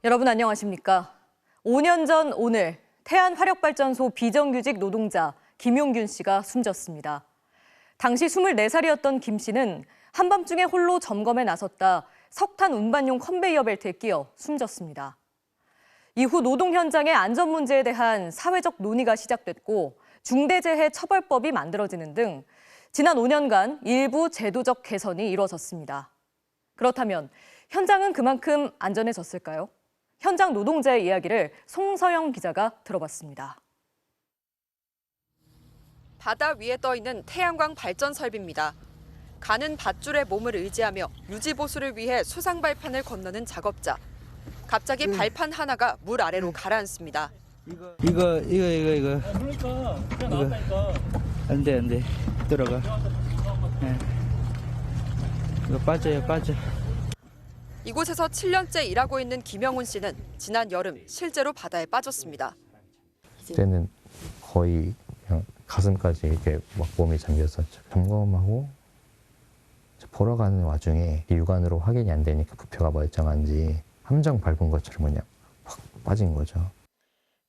여러분 안녕하십니까? 5년 전 오늘 태안화력발전소 비정규직 노동자 김용균 씨가 숨졌습니다. 당시 24살이었던 김 씨는 한밤중에 홀로 점검에 나섰다 석탄 운반용 컨베이어 벨트에 끼어 숨졌습니다. 이후 노동 현장의 안전 문제에 대한 사회적 논의가 시작됐고 중대재해처벌법이 만들어지는 등 지난 5년간 일부 제도적 개선이 이루어졌습니다. 그렇다면 현장은 그만큼 안전해졌을까요? 현장 노동자의 이야기를 송서영 기자가 들어봤습니다. 바다 위에 떠 있는 태양광 발전 설비입니다. 가는 밧줄에 몸을 의지하며 유지 보수를 위해 수상 발판을 건너는 작업자. 갑자기 발판 하나가 물 아래로 가라앉습니다. 이거. 그러니까 안 돼. 들어가. 네. 이거 빠져. 이곳에서 7년째 일하고 있는 김영훈 씨는 지난 여름 실제로 바다에 빠졌습니다. 그때는 거의 그냥 가슴까지 이렇게 막 몸이 잠겼었죠. 점검하고 보러 가는 와중에 육안으로 확인이 안 되니까 부표가 멀쩡한지 함정 밟은 것처럼 그냥 확 빠진 거죠.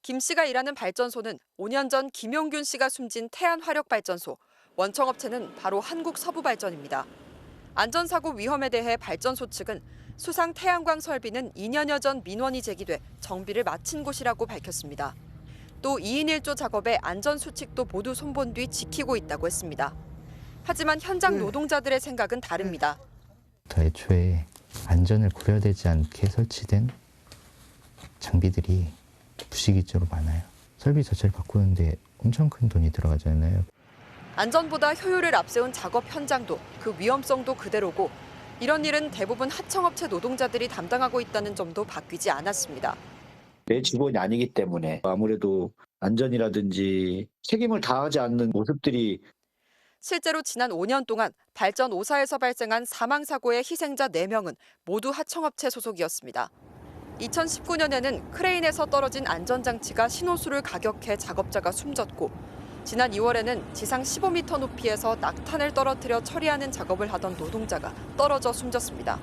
김 씨가 일하는 발전소는 5년 전 김용균 씨가 숨진 태안화력발전소, 원청업체는 바로 한국서부발전입니다. 안전사고 위험에 대해 발전소 측은 수상 태양광 설비는 2년여 전 민원이 제기돼 정비를 마친 곳이라고 밝혔습니다. 또 2인 1조 작업의 안전수칙도 모두 손본 뒤 지키고 있다고 했습니다. 하지만 현장 노동자들의 생각은 다릅니다. 애초에 안전을 고려되지 않게 설치된 장비들이 부식일조로 많아요. 설비 자체를 바꾸는데 엄청 큰 돈이 들어가잖아요. 안전보다 효율을 앞세운 작업 현장도 그 위험성도 그대로고 이런 일은 대부분 하청업체 노동자들이 담당하고 있다는 점도 바뀌지 않았습니다. 내 직원이 아니기 때문에 아무래도 안전이라든지 책임을 다하지 않는 모습들이 실제로 지난 5년 동안 발전 5사에서 발생한 사망사고의 희생자 4명은 모두 하청업체 소속이었습니다. 2019년에는 크레인에서 떨어진 안전장치가 신호수를 가격해 작업자가 숨졌고 지난 2월에는 지상 15m 높이에서 낙탄을 떨어뜨려 처리하는 작업을 하던 노동자가 떨어져 숨졌습니다.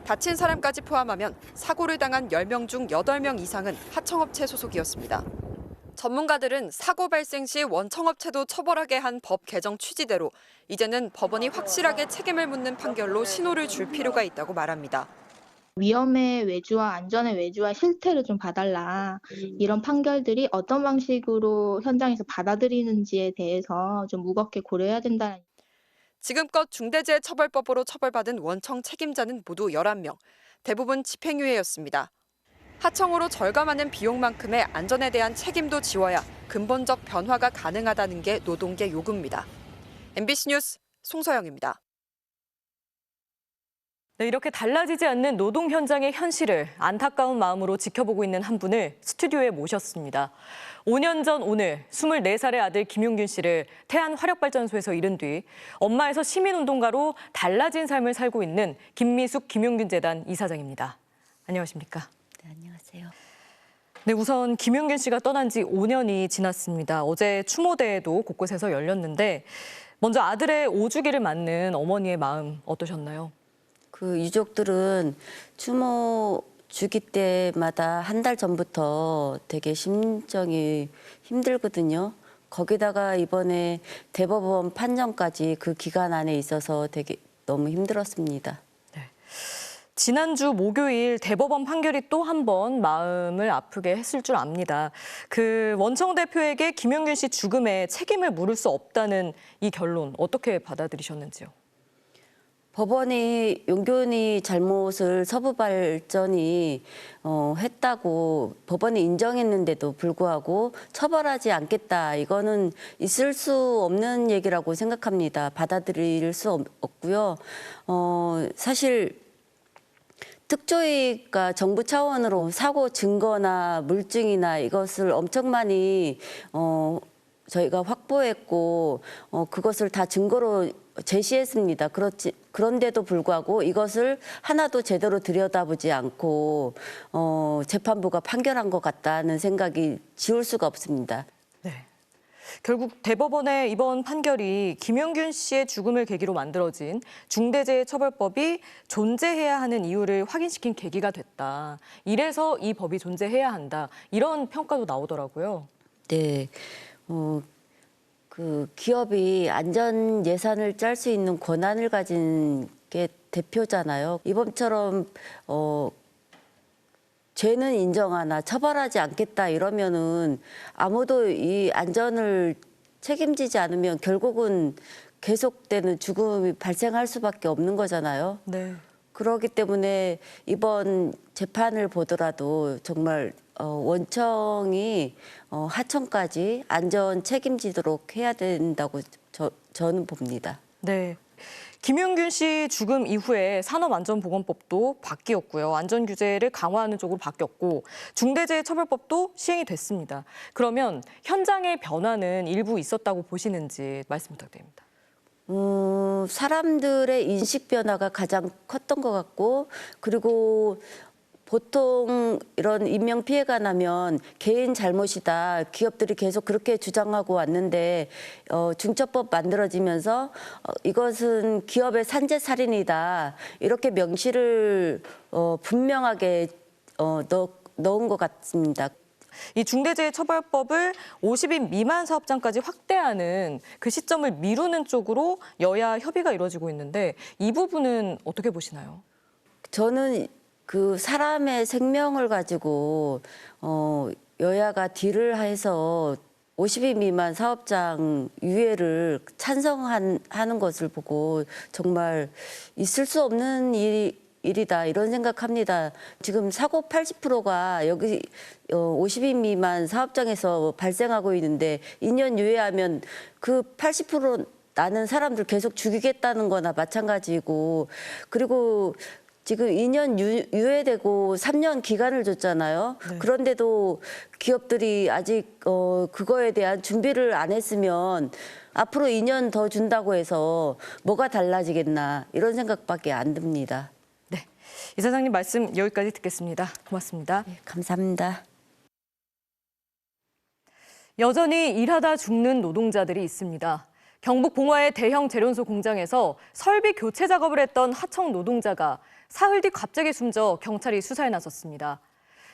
다친 사람까지 포함하면 사고를 당한 10명 중 8명 이상은 하청업체 소속이었습니다. 전문가들은 사고 발생 시 원청업체도 처벌하게 한 법 개정 취지대로 이제는 법원이 확실하게 책임을 묻는 판결로 신호를 줄 필요가 있다고 말합니다. 위험의 외주와 안전의 외주와 실태를 좀 봐달라. 이런 판결들이 어떤 방식으로 현장에서 받아들이는지에 대해서 좀 무겁게 고려해야 된다는. 지금껏 중대재해처벌법으로 처벌받은 원청 책임자는 모두 11명, 대부분 집행유예였습니다. 하청으로 절감하는 비용만큼의 안전에 대한 책임도 지워야 근본적 변화가 가능하다는 게 노동계 요구입니다. MBC 뉴스 송서영입니다. 네, 이렇게 달라지지 않는 노동 현장의 현실을 안타까운 마음으로 지켜보고 있는 한 분을 스튜디오에 모셨습니다. 5년 전 오늘 24살의 아들 김용균 씨를 태안화력발전소에서 잃은 뒤 엄마에서 시민운동가로 달라진 삶을 살고 있는 김미숙 김용균 재단 이사장입니다. 안녕하십니까? 네, 안녕하세요. 네, 우선 김용균 씨가 떠난 지 5년이 지났습니다. 어제 추모대회도 곳곳에서 열렸는데 먼저 아들의 5주기를 맞는 어머니의 마음 어떠셨나요? 그 유족들은 추모 주기 때마다 한 달 전부터 되게 심정이 힘들거든요. 거기다가 이번에 대법원 판정까지 그 기간 안에 있어서 되게 너무 힘들었습니다. 네. 지난주 목요일 대법원 판결이 또 한 번 마음을 아프게 했을 줄 압니다. 그 원청 대표에게 김용균 씨 죽음에 책임을 물을 수 없다는 이 결론 어떻게 받아들이셨는지요? 법원이 용균이 잘못을 서부발전이 했다고 법원이 인정했는데도 불구하고 처벌하지 않겠다. 이거는 있을 수 없는 얘기라고 생각합니다. 받아들일 수 없고요. 사실 특조위가 정부 차원으로 사고 증거나 물증이나 이것을 엄청 많이 저희가 확보했고 그것을 다 증거로 제시했습니다. 그런데도 불구하고 이것을 하나도 제대로 들여다보지 않고 재판부가 판결한 것 같다는 생각이 지울 수가 없습니다. 네. 결국 대법원의 이번 판결이 김용균 씨의 죽음을 계기로 만들어진 중대재해처벌법이 존재해야 하는 이유를 확인시킨 계기가 됐다. 이래서 이 법이 존재해야 한다. 이런 평가도 나오더라고요. 네. 그 기업이 안전 예산을 짤 수 있는 권한을 가진 게 대표잖아요. 이번처럼 죄는 인정하나 처벌하지 않겠다 이러면은 아무도 이 안전을 책임지지 않으면 결국은 계속되는 죽음이 발생할 수밖에 없는 거잖아요. 네. 그렇기 때문에 이번 재판을 보더라도 정말 원청이 하청까지 안전 책임지도록 해야 된다고 저는 봅니다. 네. 김용균 씨 죽음 이후에 산업안전보건법도 바뀌었고요. 안전규제를 강화하는 쪽으로 바뀌었고 중대재해처벌법도 시행이 됐습니다. 그러면 현장의 변화는 일부 있었다고 보시는지 말씀 부탁드립니다. 사람들의 인식 변화가 가장 컸던 것 같고 그리고 보통 이런 인명 피해가 나면 개인 잘못이다. 기업들이 계속 그렇게 주장하고 왔는데 중처법 만들어지면서 이것은 기업의 산재살인이다. 이렇게 명시를 분명하게 넣은 것 같습니다. 이 중대재해처벌법을 50인 미만 사업장까지 확대하는 그 시점을 미루는 쪽으로 여야 협의가 이루어지고 있는데 이 부분은 어떻게 보시나요? 저는 그 사람의 생명을 가지고 여야가 딜을 해서 50인 미만 사업장 유예를 찬성하는 것을 보고 정말 있을 수 없는 일이다 이런 생각합니다. 지금 사고 80%가 여기 50인 미만 사업장에서 발생하고 있는데 2년 유예하면 그 80% 나는 사람들 계속 죽이겠다는 거나 마찬가지고 그리고 지금 2년 유예되고 3년 기간을 줬잖아요. 네. 그런데도 기업들이 아직 그거에 대한 준비를 안 했으면 앞으로 2년 더 준다고 해서 뭐가 달라지겠나 이런 생각밖에 안 듭니다. 네, 이사장님 말씀 여기까지 듣겠습니다. 고맙습니다. 네, 감사합니다. 여전히 일하다 죽는 노동자들이 있습니다. 경북 봉화의 대형 제련소 공장에서 설비 교체 작업을 했던 하청 노동자가 사흘 뒤 갑자기 숨져 경찰이 수사에 나섰습니다.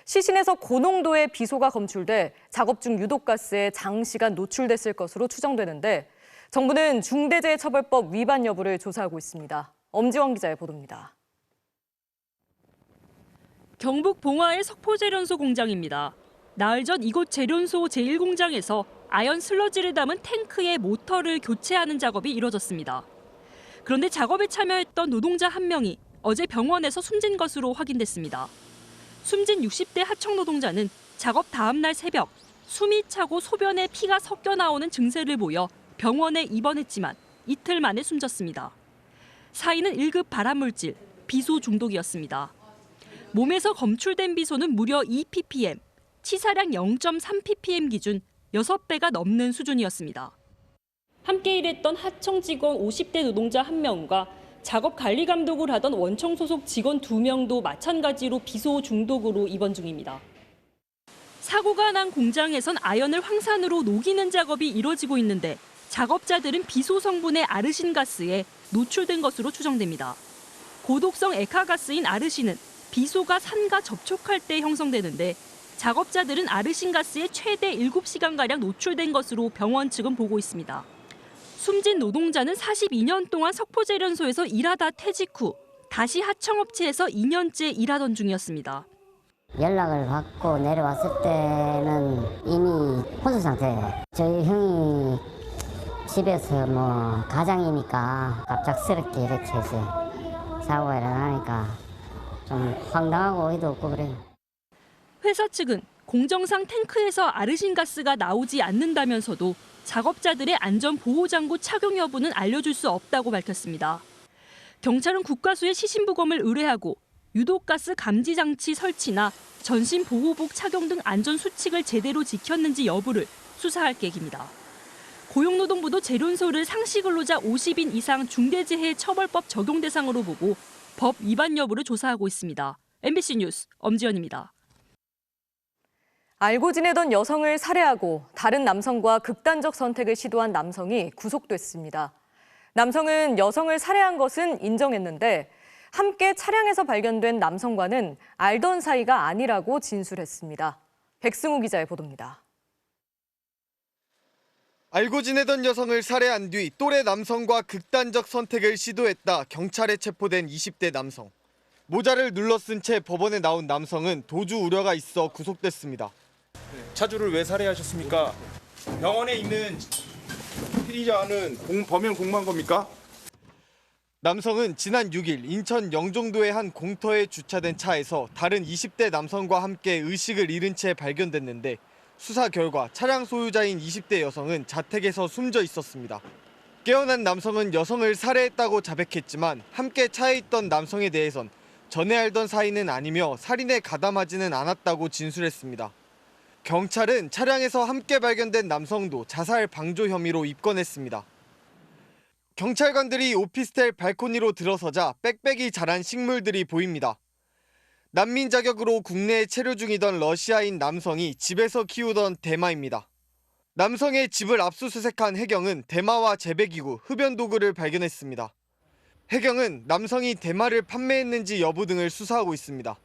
시신에서 고농도의 비소가 검출돼 작업 중 유독가스에 장시간 노출됐을 것으로 추정되는데 정부는 중대재해처벌법 위반 여부를 조사하고 있습니다. 엄지원 기자의 보도입니다. 경북 봉화의 석포제련소 공장입니다. 나흘 전 이곳 제련소 제1공장에서 아연 슬러지를 담은 탱크의 모터를 교체하는 작업이 이뤄졌습니다. 그런데 작업에 참여했던 노동자 한 명이 어제 병원에서 숨진 것으로 확인됐습니다. 숨진 60대 하청 노동자는 작업 다음 날 새벽 숨이 차고 소변에 피가 섞여 나오는 증세를 보여 병원에 입원했지만 이틀 만에 숨졌습니다. 사인은 1급 발암물질, 비소 중독이었습니다. 몸에서 검출된 비소는 무려 2ppm, 치사량 0.3ppm 기준 6배가 넘는 수준이었습니다. 함께 일했던 하청 직원 50대 노동자 1명과 작업 관리 감독을 하던 원청 소속 직원 2명도 마찬가지로 비소 중독으로 입원 중입니다. 사고가 난 공장에선 아연을 황산으로 녹이는 작업이 이뤄지고 있는데 작업자들은 비소 성분의 아르신가스에 노출된 것으로 추정됩니다. 고독성 액화가스인 아르신은 비소가 산과 접촉할 때 형성되는데 작업자들은 아르신가스에 최대 7시간가량 노출된 것으로 병원 측은 보고 있습니다. 숨진 노동자는 42년 동안 석포제련소에서 일하다 퇴직 후 다시 하청업체에서 2년째 일하던 중이었습니다. 연락을 받고 내려왔을 때는 이미 혼수 상태예요. 저희 형이 집에서 가장이니까 갑작스럽게 이렇게 해서 사고가 일어나니까 좀 황당하고 어이도 없고 그래요. 회사 측은 공정상 탱크에서 아르신가스가 나오지 않는다면서도 작업자들의 안전보호장구 착용 여부는 알려줄 수 없다고 밝혔습니다. 경찰은 국가수에 시신부검을 의뢰하고 유독가스 감지 장치 설치나 전신보호복 착용 등 안전수칙을 제대로 지켰는지 여부를 수사할 계획입니다. 고용노동부도 제련소를 상시근로자 50인 이상 중대재해처벌법 적용 대상으로 보고 법 위반 여부를 조사하고 있습니다. MBC 뉴스 엄지연입니다. 알고 지내던 여성을 살해하고 다른 남성과 극단적 선택을 시도한 남성이 구속됐습니다. 남성은 여성을 살해한 것은 인정했는데 함께 차량에서 발견된 남성과는 알던 사이가 아니라고 진술했습니다. 백승우 기자의 보도입니다. 알고 지내던 여성을 살해한 뒤 또래 남성과 극단적 선택을 시도했다 경찰에 체포된 20대 남성. 모자를 눌러쓴 채 법원에 나온 남성은 도주 우려가 있어 구속됐습니다. 차주를 왜 살해하셨습니까? 병원에 있는 피의자는 범행 공모한 겁니까? 남성은 지난 6일 인천 영종도의 한 공터에 주차된 차에서 다른 20대 남성과 함께 의식을 잃은 채 발견됐는데 수사 결과 차량 소유자인 20대 여성은 자택에서 숨져 있었습니다. 깨어난 남성은 여성을 살해했다고 자백했지만 함께 차에 있던 남성에 대해선 전에 알던 사이는 아니며 살인에 가담하지는 않았다고 진술했습니다. 경찰은 차량에서 함께 발견된 남성도 자살 방조 혐의로 입건했습니다. 경찰관들이 오피스텔 발코니로 들어서자 빽빽이 자란 식물들이 보입니다. 난민 자격으로 국내에 체류 중이던 러시아인 남성이 집에서 키우던 대마입니다. 남성의 집을 압수수색한 해경은 대마와 재배기구, 흡연도구를 발견했습니다. 해경은 남성이 대마를 판매했는지 여부 등을 수사하고 있습니다.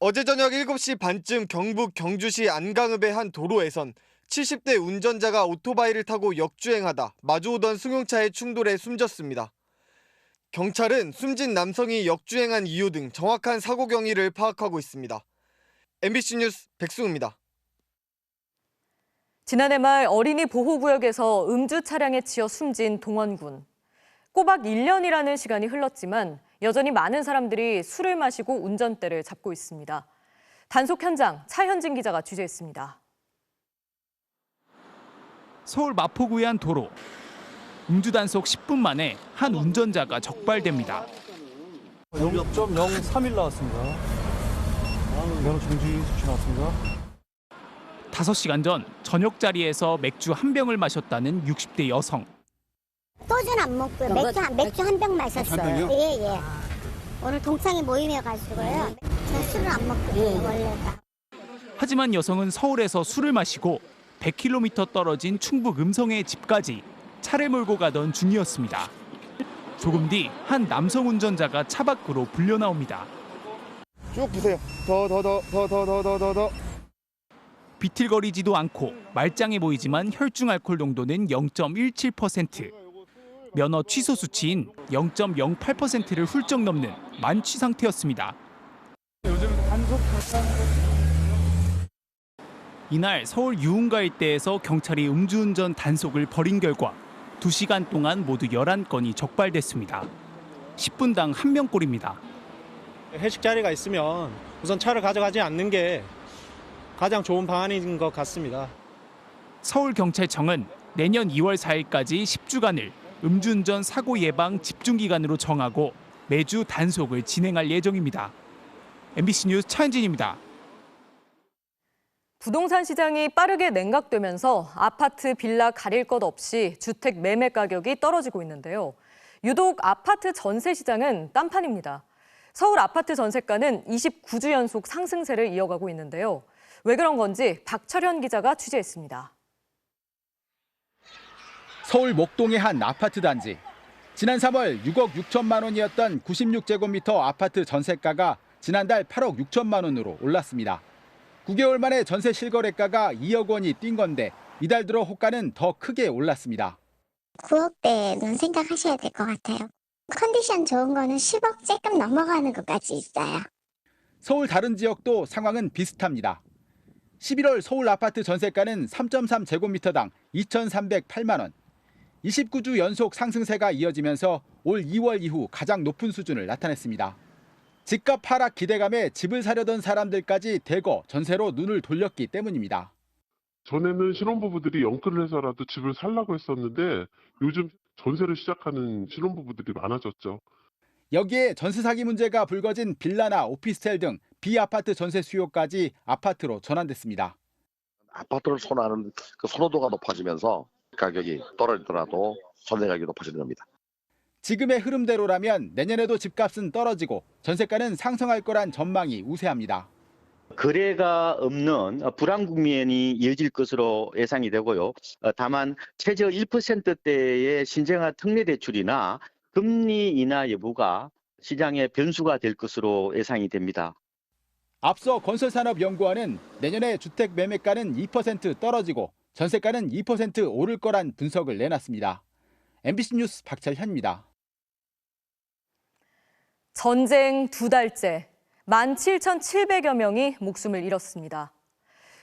어제 저녁 7시 반쯤 경북 경주시 안강읍의 한 도로에선 70대 운전자가 오토바이를 타고 역주행하다 마주오던 승용차에 충돌해 숨졌습니다. 경찰은 숨진 남성이 역주행한 이유 등 정확한 사고 경위를 파악하고 있습니다. MBC 뉴스 백승우입니다. 지난해 말 어린이 보호구역에서 음주 차량에 치여 숨진 동원군. 꼬박 1년이라는 시간이 흘렀지만 여전히 많은 사람들이 술을 마시고 운전대를 잡고 있습니다. 단속 현장 차현진 기자가 취재했습니다. 서울 마포구의 한 도로. 음주 단속 10분 만에 한 운전자가 적발됩니다. 0.03일 나왔습니다. 면허 정지 수치 나왔습니다. 5시간 전 저녁 자리에서 맥주 한 병을 마셨다는 60대 여성. 소주는 안 먹고요. 맥주 한 병 마셨어요. 예. 오늘 동창회 모임이어가지고요. 저 술을 안 먹거든요, 원래가. 하지만 여성은 서울에서 술을 마시고 100km 떨어진 충북 음성의 집까지 차를 몰고 가던 중이었습니다. 조금 뒤 한 남성 운전자가 차 밖으로 불려 나옵니다. 쭉 보세요. 더. 비틀거리지도 않고 말짱해 보이지만 혈중 알코올 농도는 0.17%. 면허 취소 수치인 0.08%를 훌쩍 넘는 만취 상태였습니다. 이날 서울 유흥가 일대에서 경찰이 음주운전 단속을 벌인 결과 2시간 동안 모두 11건이 적발됐습니다. 10분당 1명꼴입니다. 회식 자리가 있으면 우선 차를 가져가지 않는 게 가장 좋은 방안인 것 같습니다. 서울경찰청은 내년 2월 4일까지 10주간을 음주운전 사고 예방 집중기간으로 정하고 매주 단속을 진행할 예정입니다. MBC 뉴스 차현진입니다. 부동산 시장이 빠르게 냉각되면서 아파트, 빌라 가릴 것 없이 주택 매매 가격이 떨어지고 있는데요. 유독 아파트 전세 시장은 딴판입니다. 서울 아파트 전세가는 29주 연속 상승세를 이어가고 있는데요. 왜 그런 건지 박철현 기자가 취재했습니다. 서울 목동의 한 아파트 단지. 지난 3월 6억 6천만 원이었던 96제곱미터 아파트 전세가가 지난달 8억 6천만 원으로 올랐습니다. 9개월 만에 전세 실거래가가 2억 원이 뛴 건데 이달 들어 호가는 더 크게 올랐습니다. 9억대는 생각하셔야 될 것 같아요. 컨디션 좋은 거는 10억 조금 넘어가는 것까지 있어요. 서울 다른 지역도 상황은 비슷합니다. 11월 서울 아파트 전세가는 3.3제곱미터당 2,308만 원. 29주 연속 상승세가 이어지면서 올 2월 이후 가장 높은 수준을 나타냈습니다. 집값 하락 기대감에 집을 사려던 사람들까지 대거 전세로 눈을 돌렸기 때문입니다. 전에는 신혼부부들이 영끌을 해서라도 집을 살라고 했었는데 요즘 전세를 시작하는 신혼부부들이 많아졌죠. 여기에 전세 사기 문제가 불거진 빌라나 오피스텔 등 비아파트 전세 수요까지 아파트로 전환됐습니다. 아파트를 선호하는 그 선호도가 높아지면서 가격이 떨어지더라도 전세 가격이 높아지는 겁니다. 지금의 흐름대로라면 내년에도 집값은 떨어지고 전세가는 상승할 거란 전망이 우세합니다. 거래가 없는 불안 국면이 이어질 것으로 예상이 되고요. 다만 최저 1%대의 신생아 특례 대출이나 금리 인하 여부가 시장의 변수가 될 것으로 예상이 됩니다. 앞서 건설산업연구원은 내년에 주택 매매가는 2% 떨어지고 전세가는 2% 오를 거란 분석을 내놨습니다. MBC 뉴스 박철현입니다. 전쟁 2달째 17,700여 명이 목숨을 잃었습니다.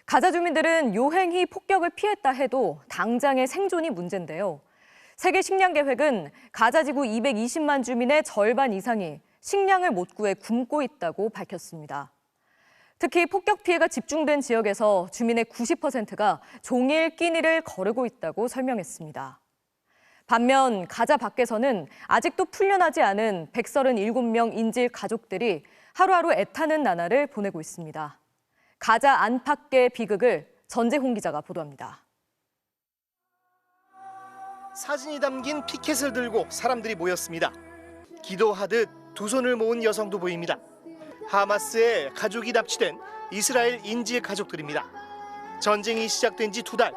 가자 주민들은 요행히 폭격을 피했다 해도 당장의 생존이 문제인데요. 세계 식량 계획은 가자 지구 220만 주민의 절반 이상이 식량을 못 구해 굶고 있다고 밝혔습니다. 특히 폭격 피해가 집중된 지역에서 주민의 90%가 종일 끼니를 거르고 있다고 설명했습니다. 반면 가자 밖에서는 아직도 풀려나지 않은 137명 인질 가족들이 하루하루 애타는 나날을 보내고 있습니다. 가자 안팎의 비극을 전재홍 기자가 보도합니다. 사진이 담긴 피켓을 들고 사람들이 모였습니다. 기도하듯 두 손을 모은 여성도 보입니다. 하마스에 가족이 납치된 이스라엘 인질 가족들입니다. 전쟁이 시작된 지 2달,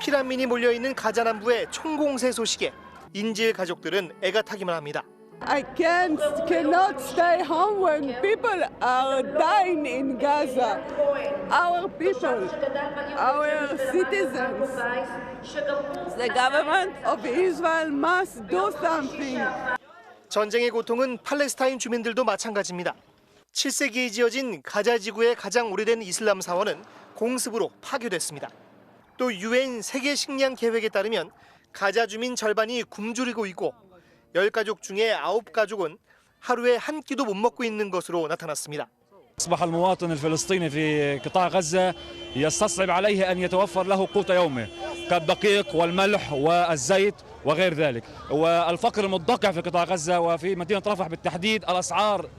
피난민이 몰려있는 가자 남부의 총공세 소식에 인질 가족들은 애가 타기만 합니다. I cannot stay home when people are dying in Gaza. Our people, our citizens, the government of Israel must do something. 전쟁의 고통은 팔레스타인 주민들도 마찬가지입니다. 7세기에 지어진 가자 지구의 가장 오래된 이슬람 사원은 공습으로 파괴됐습니다. 또 UN 세계 식량 계획에 따르면 가자 주민 절반이 굶주리고 있고 10가족 중에 9가족은 하루에 한 끼도 못 먹고 있는 것으로 나타났습니다. أصبح المواطن الفلسطيني في قطاع غزة يستصعب عليه أن يتوفر له قوت يومه كالدقيق والملح والزيت وغير ذلك والفقر المدقع في قطاع غزة وفي مدينة رفح بالتحديد الأسعار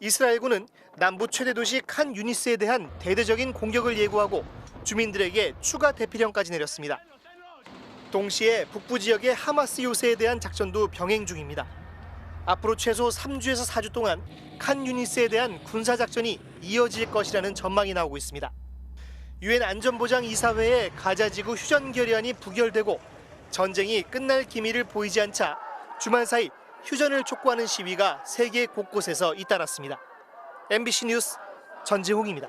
이스라엘군은 남부 최대 도시 칸 유니스에 대한 대대적인 공격을 예고하고 주민들에게 추가 대피령까지 내렸습니다. 동시에 북부 지역의 하마스 요새에 대한 작전도 병행 중입니다. 앞으로 최소 3주에서 4주 동안 칸 유니스에 대한 군사작전이 이어질 것이라는 전망이 나오고 있습니다. UN 안전보장 이사회의 가자지구 휴전 결의안이 부결되고 전쟁이 끝날 기미를 보이지 않자 주말 사이 휴전을 촉구하는 시위가 세계 곳곳에서 잇따랐습니다. MBC 뉴스 전재홍입니다.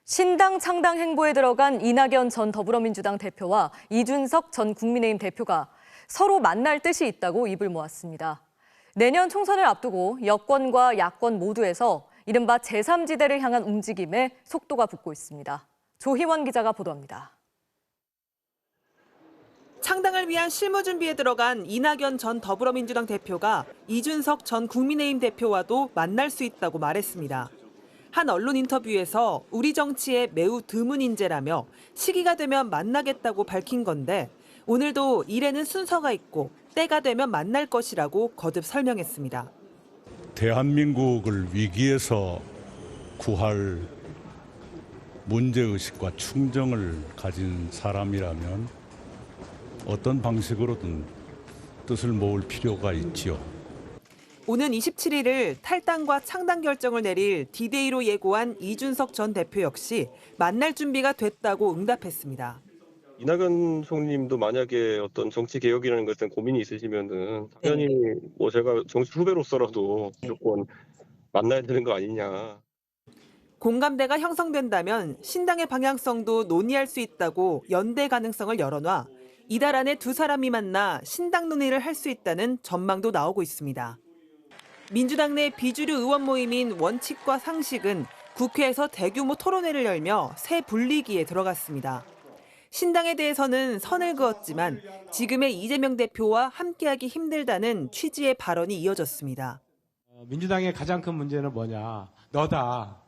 신당 창당 행보에 들어간 이낙연 전 더불어민주당 대표와 이준석 전 국민의힘 대표가 서로 만날 뜻이 있다고 입을 모았습니다. 내년 총선을 앞두고 여권과 야권 모두에서 이른바 제3지대를 향한 움직임에 속도가 붙고 있습니다. 조희원 기자가 보도합니다. 창당을 위한 실무 준비에 들어간 이낙연 전 더불어민주당 대표가 이준석 전 국민의힘 대표와도 만날 수 있다고 말했습니다. 한 언론 인터뷰에서 우리 정치에 매우 드문 인재라며 시기가 되면 만나겠다고 밝힌 건데 오늘도 일에는 순서가 있고 때가 되면 만날 것이라고 거듭 설명했습니다. 대한민국을 위기에서 구할 문제의식과 충정을 가진 사람이라면 어떤 방식으로든 뜻을 모을 필요가 있지요. 오는 27일을 탈당과 창당 결정을 내릴 D-Day로 예고한 이준석 전 대표 역시 만날 준비가 됐다고 응답했습니다. 이낙연 총리님도 만약에 어떤 정치 개혁이라는 것에 고민이 있으시면은 당연히 뭐 제가 정치 후배로서라도 무조건 만나야 되는 거 아니냐. 공감대가 형성된다면 신당의 방향성도 논의할 수 있다고 연대 가능성을 열어놔 이달 안에 두 사람이 만나 신당 논의를 할 수 있다는 전망도 나오고 있습니다. 민주당 내 비주류 의원 모임인 원칙과 상식은 국회에서 대규모 토론회를 열며 새 분리기에 들어갔습니다. 신당에 대해서는 선을 그었지만 지금의 이재명 대표와 함께하기 힘들다는 취지의 발언이 이어졌습니다. 민주당의 가장 큰 문제는 뭐냐? 너다.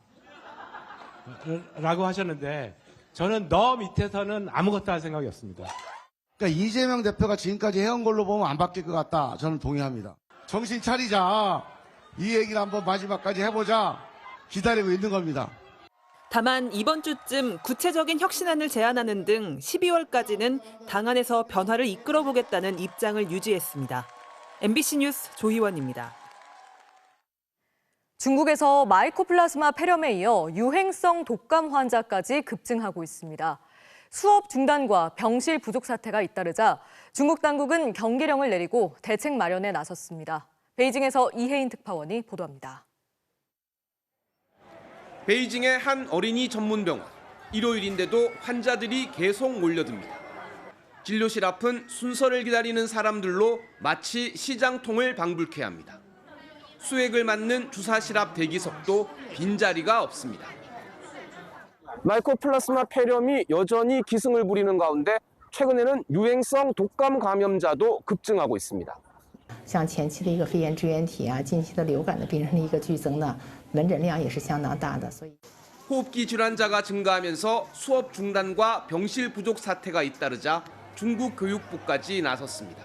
라고 하셨는데 저는 너 밑에서는 아무것도 할 생각이 없습니다. 그러니까 이재명 대표가 지금까지 해온 걸로 보면 안 바뀔 것 같다. 저는 동의합니다. 정신 차리자. 이 얘기를 한번 마지막까지 해보자. 기다리고 있는 겁니다. 다만 이번 주쯤 구체적인 혁신안을 제안하는 등 12월까지는 당 안에서 변화를 이끌어보겠다는 입장을 유지했습니다. MBC 뉴스 조희원입니다. 중국에서 마이코플라스마 폐렴에 이어 유행성 독감 환자까지 급증하고 있습니다. 수업 중단과 병실 부족 사태가 잇따르자 중국 당국은 경계령을 내리고 대책 마련에 나섰습니다. 베이징에서 이혜인 특파원이 보도합니다. 베이징의 한 어린이 전문병원. 일요일인데도 환자들이 계속 몰려듭니다. 진료실 앞은 순서를 기다리는 사람들로 마치 시장통을 방불케 합니다. 수액을 맞는 주사실 앞 대기석도 빈자리가 없습니다. 마이코플라스마 폐렴이 여전히 기승을 부리는 가운데 최근에는 유행성 독감 감염자도 급증하고 있습니다. 像前期的一个肺炎支原体啊，近期的流感的病人的一个剧增呢，门诊量也是相当大的，所以 호흡기 질환자가 증가하면서 수업 중단과 병실 부족 사태가 잇따르자 중국 교육부까지 나섰습니다.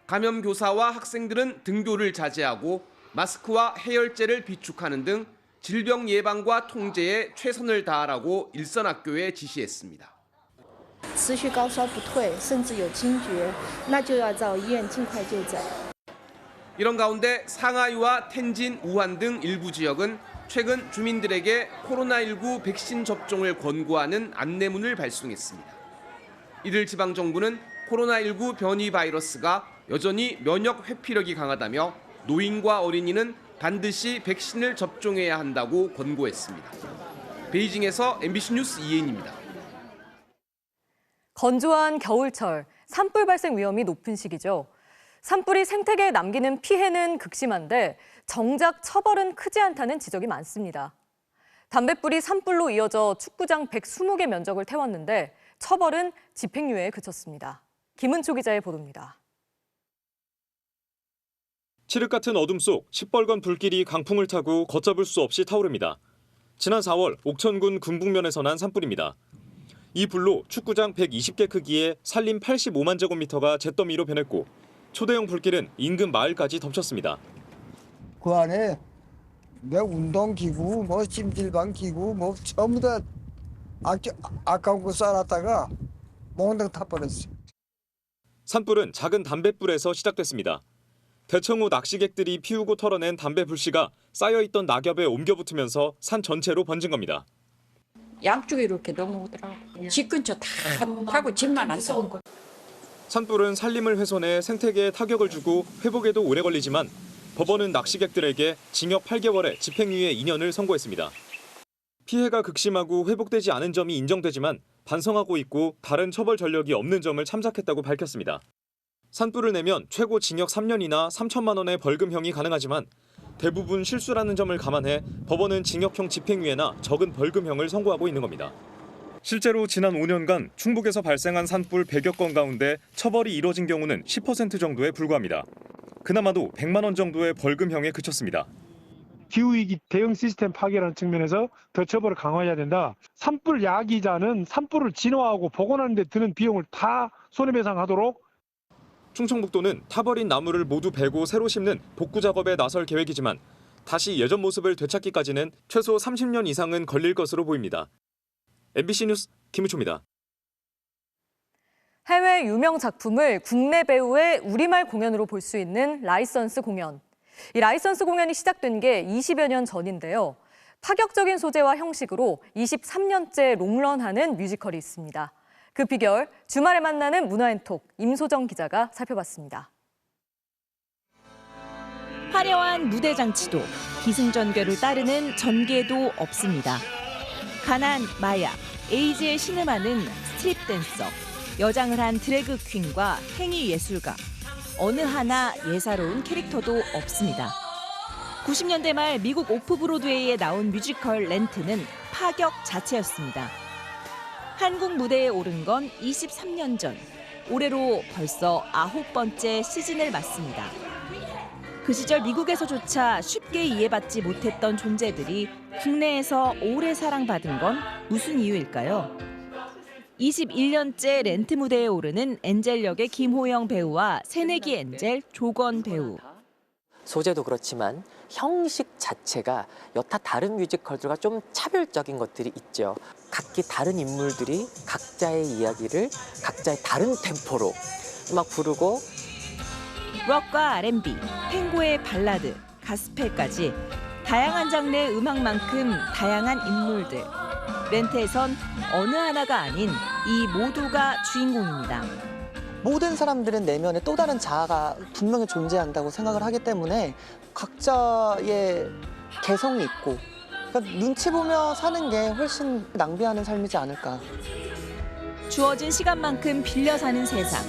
감염 교사와 학생들은 등교를 자제하고 마스크와 해열제를 비축하는 등 질병 예방과 통제에 최선을 다하라고 일선학교에 지시했습니다. 持续高烧不退，甚至有惊厥，那就要到医院尽快就诊。 이런 가운데 상하이와 텐진, 우한 등 일부 지역은 최근 주민들에게 코로나19 백신 접종을 권고하는 안내문을 발송했습니다. 이들 지방정부는 코로나19 변이 바이러스가 여전히 면역 회피력이 강하다며 노인과 어린이는 반드시 백신을 접종해야 한다고 권고했습니다. 베이징에서 MBC 뉴스 이혜인입니다. 건조한 겨울철, 산불 발생 위험이 높은 시기죠. 산불이 생태계에 남기는 피해는 극심한데 정작 처벌은 크지 않다는 지적이 많습니다. 담뱃불이 산불로 이어져 축구장 120개 면적을 태웠는데 처벌은 집행유예에 그쳤습니다. 김은초 기자의 보도입니다. 칠흑 같은 어둠 속 시뻘건 불길이 강풍을 타고 걷잡을 수 없이 타오릅니다. 지난 4월 옥천군 금북면에서 난 산불입니다. 이 불로 축구장 120개 크기의 산림 85만 제곱미터가 잿더미로 변했고 초대형 불길은 인근 마을까지 덮쳤습니다. 그 안에 내 운동기구, 뭐 찜질방 기구, 뭐 전부 다 아까운 거 쌓아놨다가 몽땅 타버렸어요. 산불은 작은 담뱃불에서 시작됐습니다. 대청 후 낚시객들이 피우고 털어낸 담배 불씨가 쌓여있던 낙엽에 옮겨붙으면서 산 전체로 번진 겁니다. 양쪽에 이렇게 넘어오더라고. 집 근처 다 타고 집만 안 써. 산불은 산림을 훼손해 생태계에 타격을 주고 회복에도 오래 걸리지만 법원은 낚시객들에게 징역 8개월에 집행유예 2년을 선고했습니다. 피해가 극심하고 회복되지 않은 점이 인정되지만 반성하고 있고 다른 처벌 전력이 없는 점을 참작했다고 밝혔습니다. 산불을 내면 최고 징역 3년이나 3천만 원의 벌금형이 가능하지만 대부분 실수라는 점을 감안해 법원은 징역형 집행유예나 적은 벌금형을 선고하고 있는 겁니다. 실제로 지난 5년간 충북에서 발생한 산불 100여 건 가운데 처벌이 이뤄진 경우는 10% 정도에 불과합니다. 그나마도 100만 원 정도의 벌금형에 그쳤습니다. 기후위기 대응 시스템 파괴라는 측면에서 더 처벌을 강화해야 된다. 산불 야기자는 산불을 진화하고 복원하는 데 드는 비용을 다 손해배상하도록. 충청북도는 타버린 나무를 모두 베고 새로 심는 복구 작업에 나설 계획이지만 다시 예전 모습을 되찾기까지는 최소 30년 이상은 걸릴 것으로 보입니다. MBC 뉴스 김우초입니다. 해외 유명 작품을 국내 배우의 우리말 공연으로 볼 수 있는 라이선스 공연. 이 라이선스 공연이 시작된 게 20여 년 전인데요. 파격적인 소재와 형식으로 23년째 롱런하는 뮤지컬이 있습니다. 그 비결, 주말에 만나는 문화앤톡 임소정 기자가 살펴봤습니다. 화려한 무대 장치도 기승전결을 따르는 전개도 없습니다. 가난, 마약, 에이즈의 신음하는 스트립 댄서, 여장을 한 드래그 퀸과 행위 예술가, 어느 하나 예사로운 캐릭터도 없습니다. 90년대 말 미국 오프 브로드웨이에 나온 뮤지컬 렌트는 파격 자체였습니다. 한국 무대에 오른 건 23년 전, 올해로 벌써 9번째 시즌을 맞습니다. 그 시절 미국에서조차 쉽게 이해받지 못했던 존재들이 국내에서 오래 사랑받은 건 무슨 이유일까요? 21년째 렌트 무대에 오르는 엔젤 역의 김호영 배우와 새내기 엔젤 조건 배우. 소재도 그렇지만 형식 자체가 여타 다른 뮤지컬들과 좀 차별적인 것들이 있죠. 각기 다른 인물들이 각자의 이야기를 각자의 다른 템포로 막 부르고 록과 R&B, 탱고의 발라드, 가스펠까지 다양한 장르의 음악만큼 다양한 인물들. 렌트에선 어느 하나가 아닌 이 모두가 주인공입니다. 모든 사람들은 내면에 또 다른 자아가 분명히 존재한다고 생각을 하기 때문에 각자의 개성이 있고 그러니까 눈치 보며 사는 게 훨씬 낭비하는 삶이지 않을까. 주어진 시간만큼 빌려 사는 세상.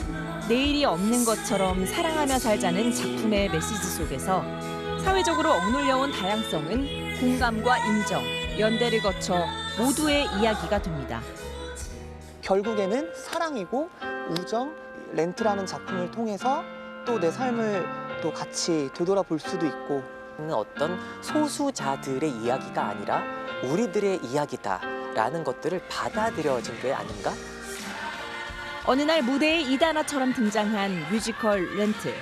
내일이 없는 것처럼 사랑하며 살자는 작품의 메시지 속에서 사회적으로 억눌려온 다양성은 공감과 인정, 연대를 거쳐 모두의 이야기가 됩니다. 결국에는 사랑이고 우정, 렌트라는 작품을 통해서 또 내 삶을 또 같이 되돌아볼 수도 있고 어떤 소수자들의 이야기가 아니라 우리들의 이야기다라는 것들을 받아들여진 게 아닌가? 어느 날 무대에 이단아처럼 등장한 뮤지컬 렌트.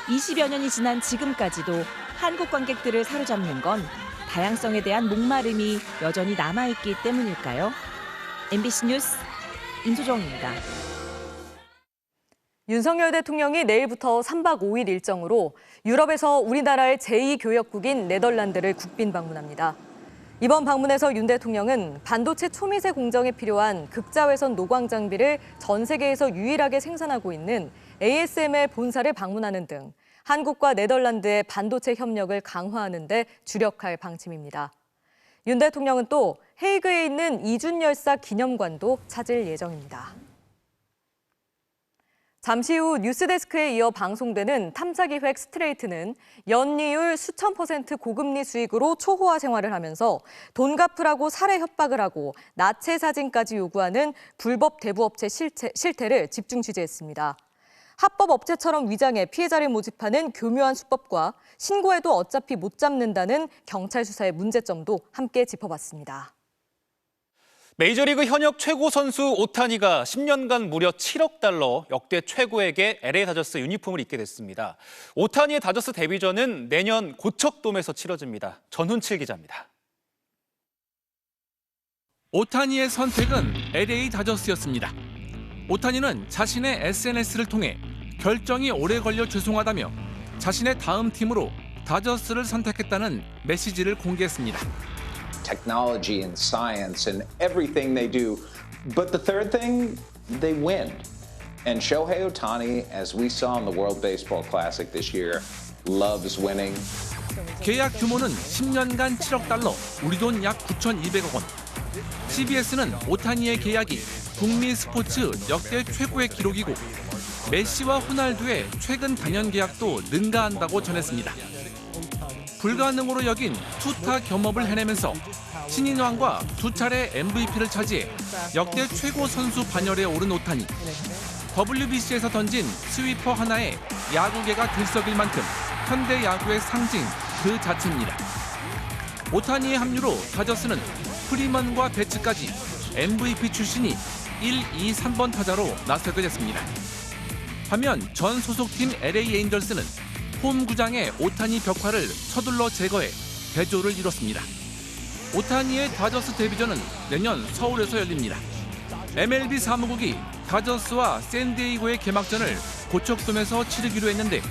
20여 년이 지난 지금까지도 한국 관객들을 사로잡는 건 다양성에 대한 목마름이 여전히 남아있기 때문일까요? MBC 뉴스 임소정입니다. 윤석열 대통령이 내일부터 3박 5일 일정으로 유럽에서 우리나라의 제2교역국인 네덜란드를 국빈 방문합니다. 이번 방문에서 윤 대통령은 반도체 초미세 공정에 필요한 극자외선 노광 장비를 전 세계에서 유일하게 생산하고 있는 ASML 본사를 방문하는 등 한국과 네덜란드의 반도체 협력을 강화하는 데 주력할 방침입니다. 윤 대통령은 또 헤이그에 있는 이준 열사 기념관도 찾을 예정입니다. 잠시 후 뉴스데스크에 이어 방송되는 탐사기획 스트레이트는 연이율 수천 % 고금리 수익으로 초호화 생활을 하면서 돈 갚으라고 살해 협박을 하고 나체 사진까지 요구하는 불법 대부업체 실태를 집중 취재했습니다. 합법 업체처럼 위장해 피해자를 모집하는 교묘한 수법과 신고해도 어차피 못 잡는다는 경찰 수사의 문제점도 함께 짚어봤습니다. 메이저리그 현역 최고 선수 오타니가 10년간 무려 7억 달러 역대 최고액의 LA 다저스 유니폼을 입게 됐습니다. 오타니의 다저스 데뷔전은 내년 고척돔에서 치러집니다. 전훈칠 기자입니다. 오타니의 선택은 LA 다저스였습니다. 오타니는 자신의 SNS를 통해 결정이 오래 걸려 죄송하다며 자신의 다음 팀으로 다저스를 선택했다는 메시지를 공개했습니다. Technology and science and everything they do. But the third thing, they win. And Shohei Ohtani, as we saw in the World Baseball Classic this year, loves winning. 계약 규모는 10년간 7억 달러, 우리 돈 약 9,200억 원. CBS는 오타니의 계약이 북미 스포츠 역대 최고의 기록이고 메시와 호날두의 최근 단연 계약도 능가한다고 전했습니다. 불가능으로 여긴 투타 겸업을 해내면서 신인왕과 두 차례 MVP를 차지해 역대 최고 선수 반열에 오른 오타니. WBC에서 던진 스위퍼 하나에 야구계가 들썩일 만큼 현대 야구의 상징 그 자체입니다. 오타니의 합류로 다저스는 프리먼과 배츠까지 MVP 출신이 1, 2, 3번 타자로 나서게 됐습니다. 반면 전 소속팀 LA 에인절스는 홈구장의 오타니 벽화를 서둘러 제거해 대조를 이뤘습니다. 오타니의 다저스 데뷔전은 내년 서울에서 열립니다. MLB 사무국이 다저스와 샌디에이고의 개막전을 고척돔에서 치르기로 했는데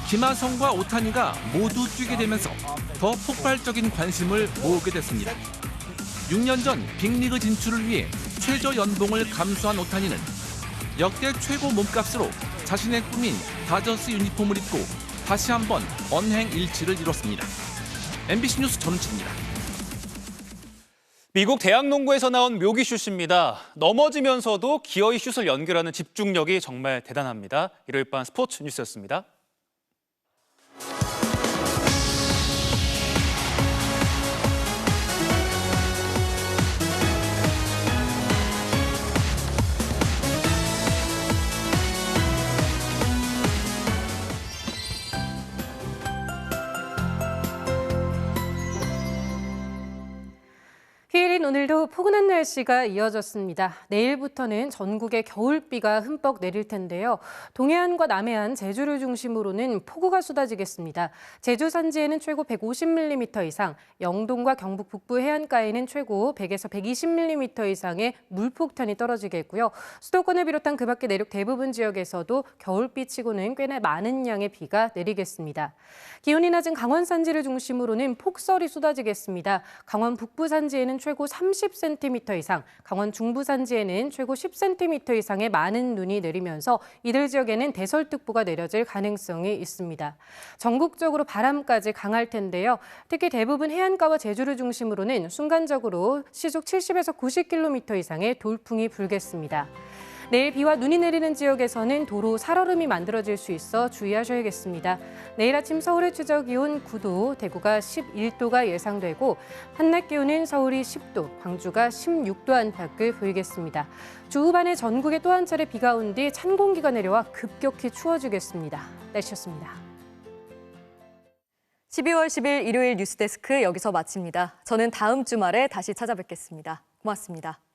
김하성과 오타니가 모두 뛰게 되면서 더 폭발적인 관심을 모으게 됐습니다. 6년 전 빅리그 진출을 위해 최저 연봉을 감수한 오타니는 역대 최고 몸값으로 자신의 꿈인 다저스 유니폼을 입고 다시 한번 언행일치를 이뤘습니다. MBC 뉴스 전훈칠입니다. 미국 대학농구에서 나온 묘기 슛입니다. 넘어지면서도 기어이 슛을 연결하는 집중력이 정말 대단합니다. 일요일 밤 스포츠 뉴스였습니다. 오늘도 포근한 날씨가 이어졌습니다. 내일부터는 전국에 겨울비가 흠뻑 내릴 텐데요. 동해안과 남해안, 제주를 중심으로는 폭우가 쏟아지겠습니다. 제주 산지에는 최고 150mm 이상, 영동과 경북 북부 해안가에는 최고 100에서 120mm 이상의 물폭탄이 떨어지겠고요. 수도권을 비롯한 그 밖의 내륙 대부분 지역에서도 겨울비치고는 꽤나 많은 양의 비가 내리겠습니다. 기온이 낮은 강원 산지를 중심으로는 폭설이 쏟아지겠습니다. 강원 북부 산지에는 최고 30cm 이상, 강원 중부 산지에는 최고 10cm 이상의 많은 눈이 내리면서 이들 지역에는 대설특보가 내려질 가능성이 있습니다. 전국적으로 바람까지 강할 텐데요. 특히 대부분 해안가와 제주를 중심으로는 순간적으로 시속 70에서 90km 이상의 돌풍이 불겠습니다. 내일 비와 눈이 내리는 지역에서는 도로 살얼음이 만들어질 수 있어 주의하셔야겠습니다. 내일 아침 서울의 최저 기온 9도, 대구가 11도가 예상되고 한낮 기온은 서울이 10도, 광주가 16도 안팎을 보이겠습니다. 주 후반에 전국에 또 한 차례 비가 온 뒤 찬 공기가 내려와 급격히 추워지겠습니다. 날씨였습니다. 12월 10일 일요일 뉴스데스크 여기서 마칩니다. 저는 다음 주말에 다시 찾아뵙겠습니다. 고맙습니다.